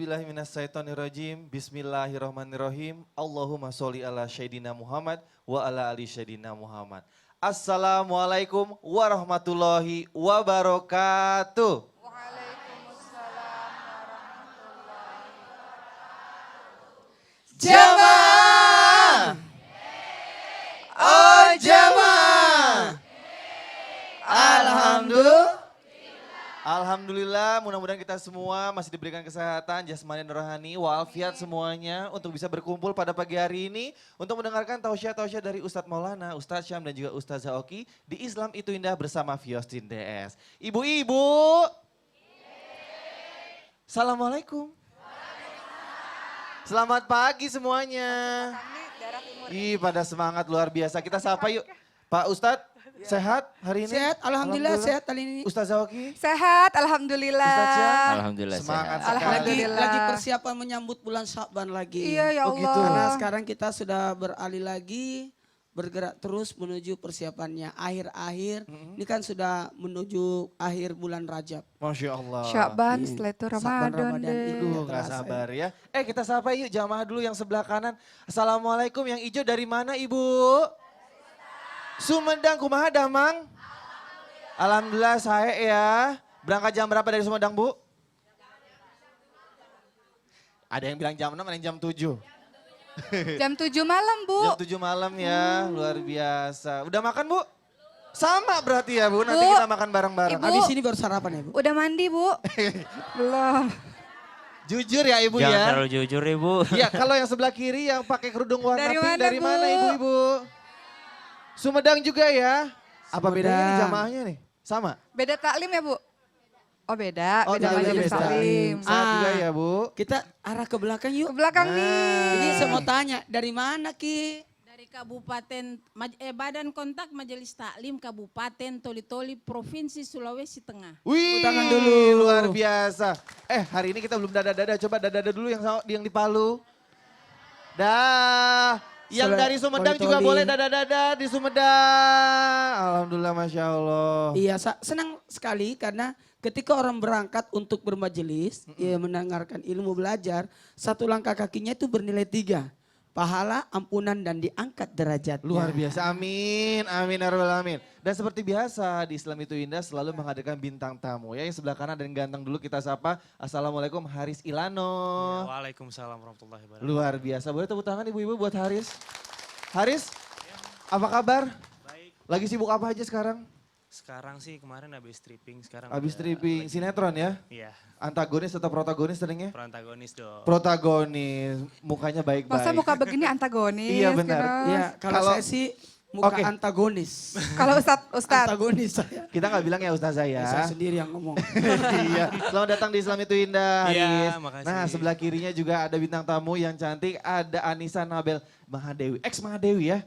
A'udzubillahiminasyaitonirrajim. Bismillahirrahmanirrahim. Allahumma sholli ala Sayyidina Muhammad wa ala ali Sayyidina Muhammad. Assalamualaikum warahmatullahi wabarakatuh. Waalaikumsalam warahmatullahi wabarakatuh. Jamaah! Oh jamaah! Alhamdulillah, mudah-mudahan kita semua masih diberikan kesehatan, jasmani dan rohani, walafiat semuanya untuk bisa berkumpul pada pagi hari ini untuk mendengarkan tausiah-tausiah dari Ustadz Maulana, Ustadz Syam dan juga Ustazah Oki di Islam Itu Indah bersama Fiostin DS. Ibu-ibu, Assalamualaikum. Selamat pagi semuanya. Ih, pada semangat luar biasa. Kita sapa yuk. Pak Ustadz, sehat hari ini? Sehat, alhamdulillah sehat hari ini. Ustazah Oki? Sehat, alhamdulillah. Ustadz Syam? Alhamdulillah Semangat sehat. sekali. Lagi persiapan menyambut bulan Sya'ban lagi. Iya ya Oh, Allah. gitu. Karena sekarang kita sudah beralih lagi, bergerak terus menuju persiapannya. Akhir-akhir, ini kan sudah menuju akhir bulan Rajab. Masya Allah. Sya'ban, Iya. setelah itu Sya'ban, Ramadan Ramadan deh. itu. Aduh gak terasa sabar ya. Kita sapa yuk jamaah dulu yang sebelah kanan. Assalamualaikum, yang hijau dari mana Ibu? Sumedang, kumaha damang? Alhamdulillah saya ya. Berangkat jam berapa dari Sumedang Bu? Ada yang bilang jam 6, ada yang jam 7. Jam 7 malam Bu. Jam 7 malam ya, luar biasa. Udah makan Bu? Sama berarti ya Bu, nanti Bu, kita makan bareng-bareng. Ibu. Habis ini baru sarapan ya Bu? Udah mandi Bu? Belum. Jujur ya Ibu Jangan ya. terlalu jujur Ibu. Iya, kalau yang sebelah kiri yang pakai kerudung warna Dari pink mana, dari Bu? mana Ibu-ibu? Sumedang juga ya. Apa bedanya nih Sumedang. jamaahnya nih? Sama? Beda taklim ya Bu? Oh beda, Oh, beda taklimnya majelis beda. taklim. Saat juga Ah. ya Bu. Kita arah ke belakang Ke yuk. belakang nih. Ini saya mau tanya, dari mana Ki? Dari Kabupaten Badan Kontak Majelis Taklim Kabupaten Toli-Toli Provinsi Sulawesi Tengah. Wih, tangan dulu. luar biasa. Hari ini kita belum dada-dada, coba dada-dada dulu yang di Palu. Dah. Yang dari Sumedang juga Toli-Toli. boleh dada-dada di Sumedang. Alhamdulillah, Masya Allah. Iya, senang sekali karena ketika orang berangkat untuk bermajelis, ya mendengarkan ilmu belajar, satu langkah kakinya itu bernilai 3. Pahala, ampunan, dan diangkat derajatnya. Luar biasa, amin, amin, ya rabbal alamin. Dan seperti biasa di Islam Itu Indah selalu menghadirkan bintang tamu. Ya, yang sebelah kanan dan ganteng dulu kita sapa. Assalamualaikum Haris Ilano. Waalaikumsalam warahmatullahi wabarakatuh. Luar biasa, boleh tepuk tangan ibu-ibu buat Haris. Haris, apa kabar? Baik, Lagi sibuk apa aja sekarang? sekarang sih kemarin habis stripping, sekarang Abis udah stripping, lagi- sinetron ya? Iya, Antagonis atau protagonis seringnya? protagonis dong. Protagonis, mukanya Masa baik-baik. muka begini antagonis. Iya, benar. gitu. Ya, kalau Kalau- saya sih muka Oke. antagonis. Kalau Ustadz. Antagonis saya. Kita nggak bilang ya Ustazah ya. Saya sendiri yang ngomong. Iya, selamat datang di Islam Itu Indah, Iya, Haris. makasih. Nah, sebelah kirinya juga ada bintang tamu yang cantik, ada Anissa Nabel Mahadewi, ex Mahadewi ya.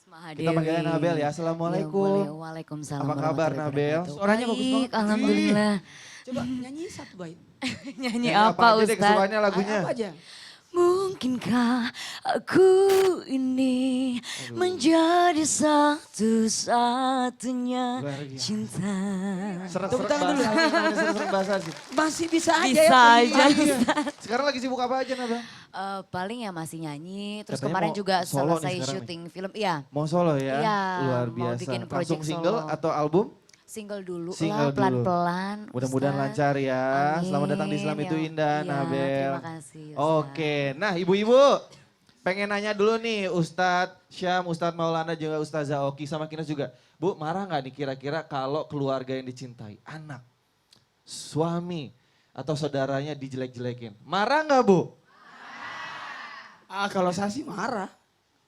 Kita panggilnya Nabel ya. Assalamualaikum. Ya, waalaikumsalam. Apa kabar, warahmatullahi Nabel? wabarakatuh. Suaranya bagus Baik, banget. alhamdulillah. Coba nyanyi satu bait. Nyanyi Nyanyi apa aja deh Ustaz? kesukaannya lagunya? Apa aja? Mungkinkah aku ini menjadi satu-satunya Luar biasa. cinta? Seret-seret Tepuk tangan dulu. bahasa, namanya seret-seret bahasa sih. Masih bisa aja Bisa ya. aja. Iya. Sekarang lagi sibuk apa aja Nabel? Paling ya masih nyanyi, terus Katanya kemarin mau juga solo nih selesai sekarang syuting film. Iya, Mau solo ya? Iya, Luar mau biasa. bikin Langsung project single solo. atau album? single dulu Single lah, dulu. pelan-pelan. Mudah-mudahan Ustaz. lancar ya. Selamat datang di Islam Amin, Itu ya. Indah, Iya, Nabel. terima kasih, Ustaz. Oke, nah ibu-ibu pengen nanya dulu nih Ustadz Syam, Ustadz Maulana juga Ustazah Oki sama kita juga. Bu, marah nggak nih kira-kira kalau keluarga yang dicintai, anak, suami, atau saudaranya dijelek-jelekin? Marah nggak Bu? Kalau saya sih marah.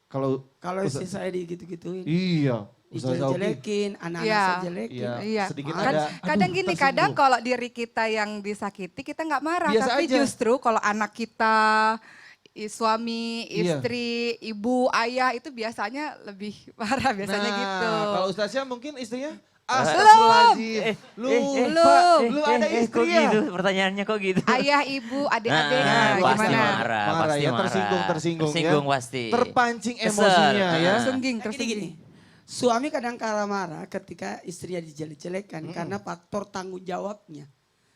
Kalau Kalau istri saya digitu-gituin. iya, Ustazah Oki. Dijelek-jelekin, anak-anak Iya. saya jelekin. Iya, Iya. sedikit Kan- ada. kadang aduh, gini, tersinggung. kadang kalau diri kita yang disakiti kita nggak marah, Biasa tapi aja. justru kalau anak kita, suami, Iya. istri, ibu, ayah itu biasanya lebih marah biasanya Nah, gitu. kalau Ustaz Syam mungkin istrinya Belum. Astagfirullahaladzim. Lu ada kok istri ya? gitu, pertanyaannya kok gitu. Ayah, ibu, adik-adik, Nah, nah, pasti gimana? marah, Marah pasti ya, marah. tersinggung Tersinggung ya. pasti. Terpancing Kesel. emosinya ya. Tersungging, Nah, tersungging. gini, suami kadang kala marah ketika istrinya dijelek-jelekan karena faktor tanggung jawabnya.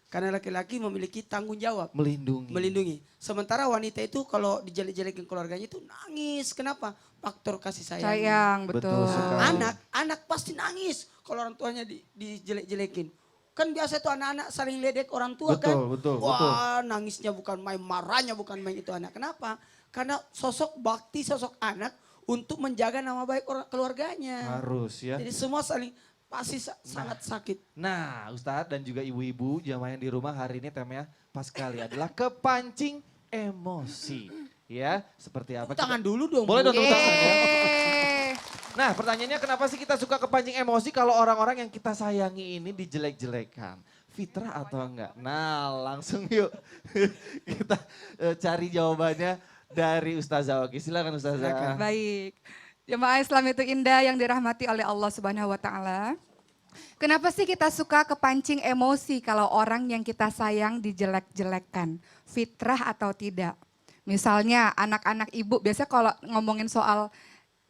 Karena laki-laki memiliki tanggung jawab. Melindungi. Sementara wanita itu kalau dijelek-jelekin keluarganya itu nangis. Kenapa? Faktor kasih sayang. Sayang, betul. Betul sekali. Anak pasti nangis kalau orang tuanya dijelek-jelekin. Kan biasa tuh anak-anak saling ledek orang tua kan. Betul. Wah nangisnya bukan main, marahnya bukan main itu anak. Kenapa? Karena sosok bakti, sosok anak untuk menjaga nama baik orang keluarganya. Harus ya. Jadi semua saling pasti sangat sakit. Nah, Ustadz dan juga ibu-ibu jamaah yang di rumah hari ini temanya pas sekali adalah kepancing emosi. Ya, seperti apa? Tepuk tangan dulu dong. Boleh Bu. dong tepuk tangan ya. Yeay. Nah, pertanyaannya kenapa sih kita suka kepancing emosi kalau orang-orang yang kita sayangi ini dijelek-jelekan? Fitrah atau enggak? Nah, langsung yuk kita cari jawabannya dari Ustazah Oki. Silakan Ustazah. Baik. Jemaah Islam itu indah yang dirahmati oleh Allah Subhanahu wa taala. Kenapa sih kita suka kepancing emosi kalau orang yang kita sayang dijelek-jelekan? Fitrah atau tidak? Misalnya anak-anak ibu, biasanya kalau ngomongin soal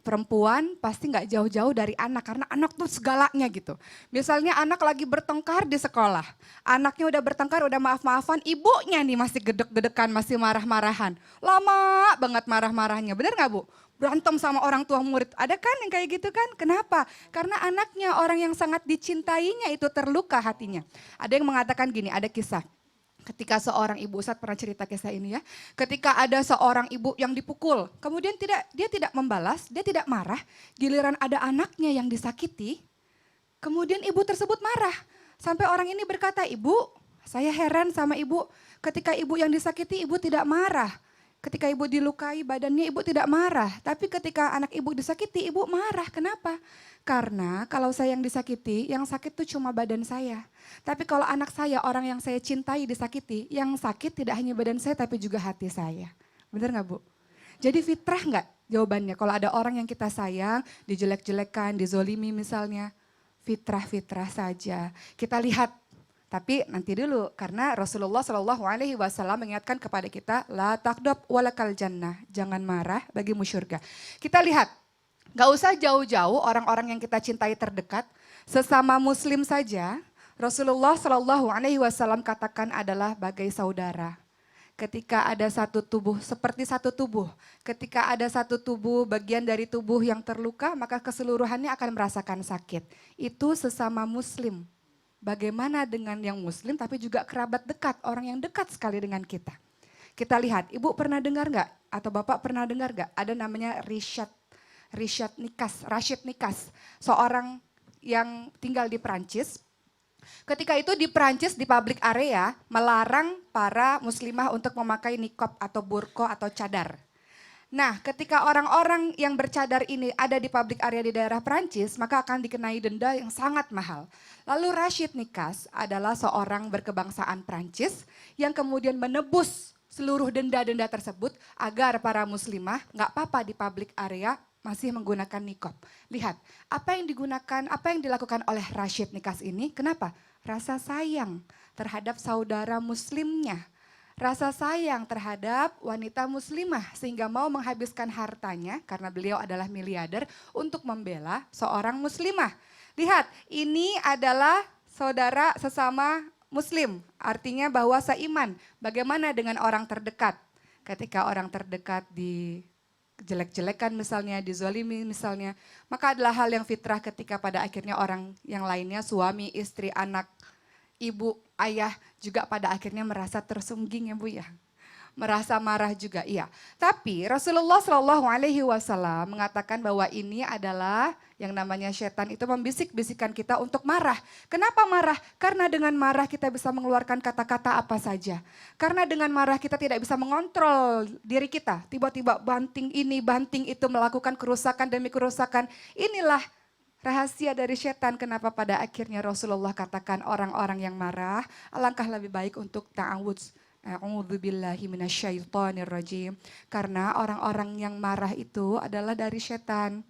perempuan pasti nggak jauh-jauh dari anak karena anak tuh segalanya gitu. Misalnya anak lagi bertengkar di sekolah, anaknya udah bertengkar, udah maaf-maafan, ibunya nih masih gedek-gedekan, masih marah-marahan. Lama banget marah-marahnya, bener nggak Bu? Berantem sama orang tua murid, ada kan yang kayak gitu kan? Kenapa? Karena anaknya orang yang sangat dicintainya itu terluka hatinya. Ada yang mengatakan gini, ada kisah. Ketika seorang ibu, Ustadz pernah cerita kisah ini ya. Ketika ada seorang ibu yang dipukul, kemudian dia tidak membalas, dia tidak marah. Giliran ada anaknya yang disakiti, kemudian ibu tersebut marah. Sampai orang ini berkata, ibu saya heran sama ibu. Ketika ibu yang disakiti, ibu tidak marah. Ketika ibu dilukai badannya, ibu tidak marah. Tapi ketika anak ibu disakiti, ibu marah. Kenapa? Karena kalau saya yang disakiti, yang sakit itu cuma badan saya. Tapi kalau anak saya, orang yang saya cintai disakiti, yang sakit tidak hanya badan saya tapi juga hati saya. Benar nggak Bu? Jadi fitrah nggak jawabannya? Kalau ada orang yang kita sayang, dijelek-jelekan, dizolimi misalnya, fitrah-fitrah saja. Kita lihat, tapi nanti dulu karena Rasulullah Shallallahu Alaihi Wasallam mengingatkan kepada kita, la takdob walakal jannah, jangan marah bagimu syurga. Kita lihat. Gak usah jauh-jauh orang-orang yang kita cintai terdekat, sesama muslim saja Rasulullah Shallallahu Alaihi Wasallam katakan adalah bagai saudara. Ketika ada satu tubuh, seperti satu tubuh, ketika ada satu tubuh, bagian dari tubuh yang terluka, maka keseluruhannya akan merasakan sakit. Itu sesama muslim. Bagaimana dengan yang muslim tapi juga kerabat dekat, orang yang dekat sekali dengan kita. Kita lihat, ibu pernah dengar gak? Atau bapak pernah dengar gak? Ada namanya Rashid Nikas, seorang yang tinggal di Perancis. Ketika itu di Perancis di public area melarang para muslimah untuk memakai niqab atau burqa atau cadar. Nah, ketika orang-orang yang bercadar ini ada di public area di daerah Perancis, maka akan dikenai denda yang sangat mahal. Lalu Rashid Nikas adalah seorang berkebangsaan Perancis yang kemudian menebus seluruh denda-denda tersebut agar para muslimah nggak apa-apa di public area masih menggunakan niqab. Lihat, apa yang digunakan, apa yang dilakukan oleh Rashid Nikas ini, kenapa? Rasa sayang terhadap saudara muslimnya. Rasa sayang terhadap wanita muslimah sehingga mau menghabiskan hartanya karena beliau adalah miliarder untuk membela seorang muslimah. Lihat, ini adalah saudara sesama muslim, artinya bahwa seiman. Bagaimana dengan orang terdekat? Ketika orang terdekat jelek-jelekan misalnya, dizolimi misalnya, maka adalah hal yang fitrah ketika pada akhirnya orang yang lainnya, suami, istri, anak, ibu, ayah juga pada akhirnya merasa tersungging ya Bu ya. Merasa marah juga, iya. Tapi Rasulullah Shallallahu Alaihi Wasallam mengatakan bahwa ini adalah yang namanya setan itu membisik-bisikan kita untuk marah. Kenapa marah? Karena dengan marah kita bisa mengeluarkan kata-kata apa saja. Karena dengan marah kita tidak bisa mengontrol diri kita. Tiba-tiba banting ini, banting itu, melakukan kerusakan demi kerusakan. Inilah rahasia dari setan. Kenapa pada akhirnya Rasulullah katakan orang-orang yang marah alangkah lebih baik untuk ta'awudz. A'udzubillahi minasyaitonirrajim. Karena orang-orang yang marah itu adalah dari setan.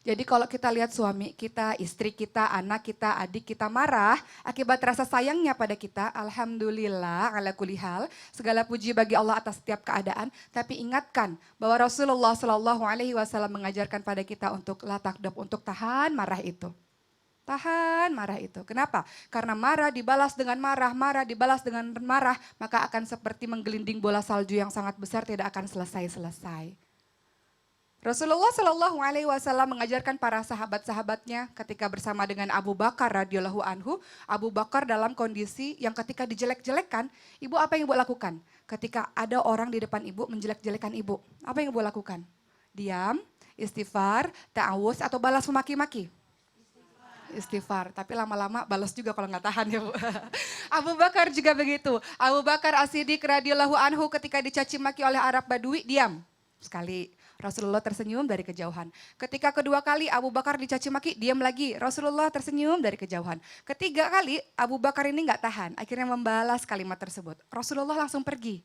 Jadi kalau kita lihat suami kita, istri kita, anak kita, adik kita marah akibat rasa sayangnya pada kita, alhamdulillah ala kulli hal, segala puji bagi Allah atas setiap keadaan. Tapi ingatkan bahwa Rasulullah Shallallahu Alaihi Wasallam mengajarkan pada kita untuk la takdab, untuk tahan marah itu. Tahan marah itu. Kenapa? Karena marah dibalas dengan marah, marah dibalas dengan marah, maka akan seperti menggelinding bola salju yang sangat besar, tidak akan selesai-selesai. Rasulullah Shallallahu Alaihi Wasallam mengajarkan para sahabat-sahabatnya ketika bersama dengan Abu Bakar radhiyallahu anhu. Abu Bakar dalam kondisi yang ketika dijelek-jelekan, ibu apa yang ibu lakukan? Ketika ada orang di depan ibu menjelek-jelekan ibu, apa yang ibu lakukan? Diam, istighfar, ta'awuz atau balas memaki-maki? Istighfar, tapi lama-lama balas juga kalau nggak tahan ya Bu. Abu Bakar juga begitu. Abu Bakar As-Siddiq radhiyallahu anhu ketika dicaci maki oleh Arab Badui, diam sekali. Rasulullah tersenyum dari kejauhan. Ketika kedua kali Abu Bakar dicaci maki, diam lagi. Rasulullah tersenyum dari kejauhan. Ketiga kali Abu Bakar ini nggak tahan, akhirnya membalas kalimat tersebut. Rasulullah langsung pergi.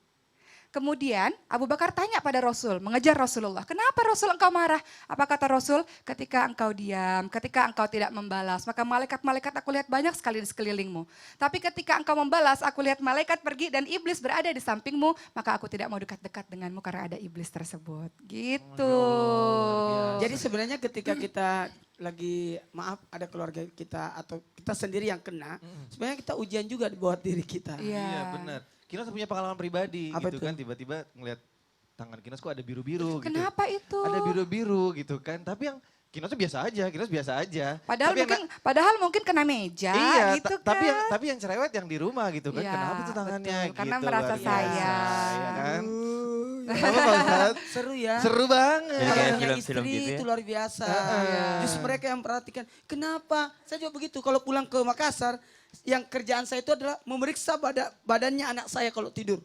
Kemudian Abu Bakar tanya pada Rasul, mengejar Rasulullah. Kenapa Rasul engkau marah? Apa kata Rasul? Ketika engkau diam, ketika engkau tidak membalas, maka malaikat-malaikat aku lihat banyak sekali di sekelilingmu. Tapi ketika engkau membalas, aku lihat malaikat pergi dan iblis berada di sampingmu, maka aku tidak mau dekat-dekat denganmu karena ada iblis tersebut. Gitu. Jadi sebenarnya ketika kita lagi maaf ada keluarga kita atau kita sendiri yang kena, sebenarnya kita ujian juga buat diri kita. Iya benar. Kinos punya pengalaman pribadi Apa gitu itu? kan, tiba-tiba ngeliat tangan Kinos kok ada biru-biru gitu. Kenapa itu? Ada biru-biru gitu kan, tapi yang Kinos tuh biasa aja, Kinos biasa aja. Padahal Tapi yang mungkin, padahal mungkin kena meja iya, gitu kan. tapi yang cerewet yang di rumah gitu kan. Iya, Kenapa tuh tangannya betul, gitu. karena merasa luar biasa, sayang. ya kan? Kenapa Pak Ustadz? Seru ya. Seru banget. Jadi Kalau kayak punya film-film istri gitu ya? itu luar biasa. Iya. Justru mereka yang perhatikan. Kenapa? Saya juga begitu. Kalau pulang ke Makassar, yang kerjaan saya itu adalah memeriksa badannya anak saya kalau tidur.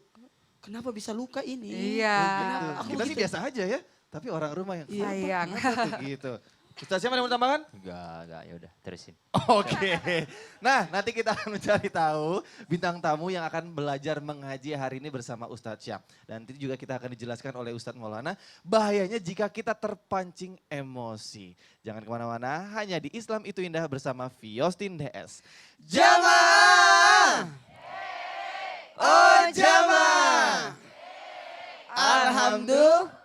Kenapa bisa luka ini? Iya. Kenapa? Aku Kita sih begitu. biasa aja ya, tapi orang rumah yang Sayang. kenapa tuh gitu. Ustaz siapa yang mau tambahkan? Enggak, ya udah terusin. Oke. Nah, nanti kita akan mencari tahu bintang tamu yang akan belajar mengaji hari ini bersama Ustadz Syam. Dan nanti juga kita akan dijelaskan oleh Ustadz Maulana bahayanya jika kita terpancing emosi. Jangan kemana-mana, hanya di Islam Itu Indah bersama Fiostin DS. Jamaah! Oh jamaah! Alhamdulillah.